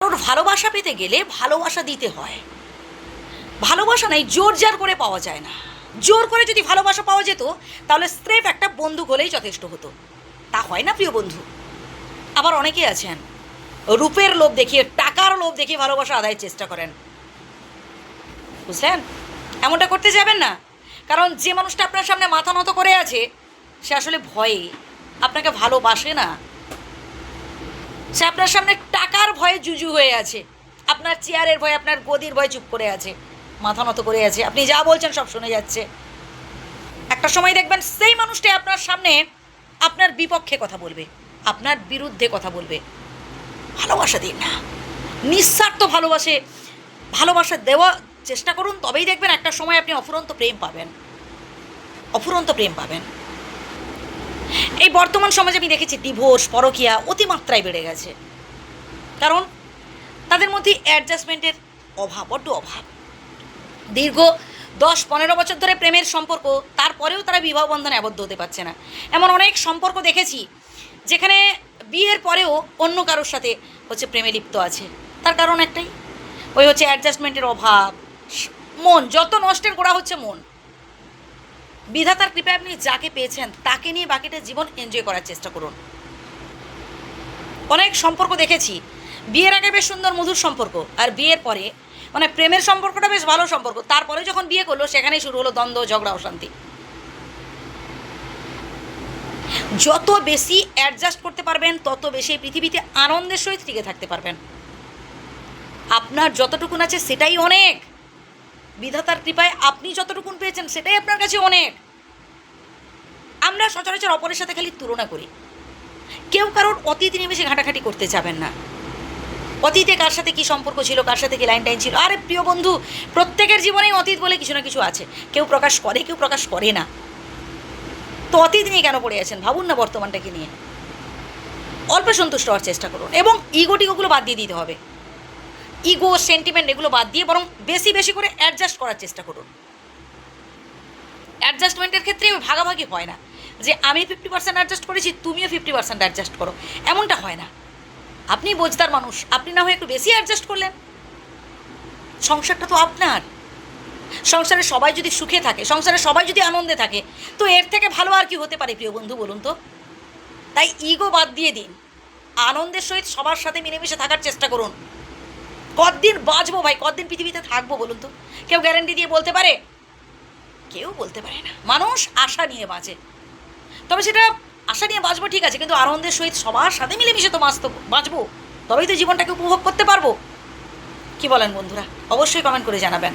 ওর ভালোবাসা পেতে গেলে ভালোবাসা দিতে হয়। ভালোবাসা নাই জোর জার করে পাওয়া যায় না। জোর করে যদি ভালোবাসা পাওয়া যেত তাহলে স্রেফ একটা বন্ধু হলেই যথেষ্ট হতো। তা হয় না প্রিয় বন্ধু। আবার অনেকে আছেন রূপের লোভ দেখিয়ে, টাকার লোভ দেখিয়ে ভালোবাসা আদায়ের চেষ্টা করেন। বুঝলেন? এমনটা করতে যাবেন না। কারণ যে মানুষটা আপনার সামনে মাথা নত করে আছে সে আসলে ভয়ে আপনাকে ভালোবাসে না। সে আপনার সামনে টাকার ভয়ে জুজু হয়ে আছে, আপনার চেয়ারের ভয়ে, আপনার গদির ভয়ে চুপ করে আছে, মাথা নত করে আছে। আপনি যা বলছেন সব শুনে যাচ্ছে। একটা সময় দেখবেন সেই মানুষটাই আপনার সামনে আপনার বিপক্ষে কথা বলবে, আপনার বিরুদ্ধে কথা বলবে। ভালোবাসা দিন না, নিঃস্বার্থ ভালোবাসা দেওয়ার চেষ্টা করুন। তবেই দেখবেন একটা সময় আপনি অফুরন্ত প্রেম পাবেন, অফুরন্ত প্রেম পাবেন। এই বর্তমান সমাজে আমি দেখেছি ডিভোর্স, পরকীয়া অতিমাত্রায় বেড়ে গেছে। কারণ তাদের মধ্যে অ্যাডজাস্টমেন্টের অভাব, বড্ড অভাব। দীর্ঘ 10-15 বছর ধরে প্রেমের সম্পর্ক, তারপরেও তারা বিবাহ বন্ধনে আবদ্ধ হতে পারছে না। এমন অনেক সম্পর্ক দেখেছি যেখানে বিয়ের পরেও অন্য কারোর সাথে প্রেমে লিপ্ত আছে। তার কারণ একটাই, ওই অ্যাডজাস্টমেন্টের অভাব। মন যত নষ্টের গোড়া হচ্ছে মন। বিধাতার কৃপায় আপনি যাকে পেয়েছেন তাকে নিয়ে বাকিটা জীবন এনজয় করার চেষ্টা করুন। অনেক সম্পর্ক দেখেছি বিয়ের আগে বেশ সুন্দর মধুর সম্পর্ক, আর বিয়ের পরে প্রেমের সম্পর্কটা বেশ ভালো সম্পর্ক, তারপরে যখন বিয়ে করলো সেখানেই শুরু হলো দ্বন্দ্ব, ঝগড়া, অশান্তি। যত বেশি অ্যাডজাস্ট করতে পারবেন তত বেশি পৃথিবীতে আনন্দের সহিত টিকে থাকতে পারবেন। আপনার যতটুকুন আছে সেটাই অনেক। বিধাতার কৃপায় আপনি যতটুকুন পেয়েছেন সেটাই আপনার কাছে অনেক। আমরা সচরাচর অপরের সাথে খালি তুলনা করি। কেউ কারোর অতীত নিয়ে বেশি ঘাঁটাঘাঁটি করতে যাবেন না। অতীতে কার সাথে কী সম্পর্ক ছিল, কার সাথে কী লাইন টাইন ছিল, আরে প্রিয় বন্ধু, প্রত্যেকের জীবনেই অতীত বলে কিছু না কিছু আছে। কেউ প্রকাশ করে, কেউ প্রকাশ করে না। তো অতীত নিয়ে কেন পড়ে আছেন? ভাবুন না বর্তমানটাকে নিয়ে। অল্প সন্তুষ্ট হওয়ার চেষ্টা করুন এবং টিগোগুলো বাদ দিয়ে দিতে হবে। ইগো, সেন্টিমেন্ট এগুলো বাদ দিয়ে বরং বেশি বেশি করে অ্যাডজাস্ট করার চেষ্টা করুন। অ্যাডজাস্টমেন্টের ক্ষেত্রে ভাগাভাগি হয় না যে আমি 50% অ্যাডজাস্ট করেছি তুমিও 50% অ্যাডজাস্ট করো, এমনটা হয় না। আপনি বোঝদার মানুষ, আপনি না হয়ে একটু বেশি অ্যাডজাস্ট করলেন। সংসারটা তো আপনার। সংসারে সবাই যদি সুখে থাকে, সংসারে সবাই যদি আনন্দে থাকে, তো এর থেকে ভালো আর কি হতে পারে প্রিয় বন্ধু, বলুন তো? তাই ইগো বাদ দিয়ে দিন, আনন্দের সহিত সবার সাথে মিলেমিশে থাকার চেষ্টা করুন। কতদিন বাঁচবো ভাই, কতদিন পৃথিবীতে থাকবো বলুন তো? কেউ গ্যারান্টি দিয়ে বলতে পারে? কেউ বলতে পারে না। মানুষ আশা নিয়ে বাঁচে, তবে সেটা আশা নিয়ে বাঁচবো ঠিক আছে, কিন্তু আনন্দের সহিত সবার সাথে মিলেমিশে তো বাঁচবো, তবেই তো জীবনটাকে উপভোগ করতে পারবো। কি বলেন বন্ধুরা? অবশ্যই কমেন্ট করে জানাবেন।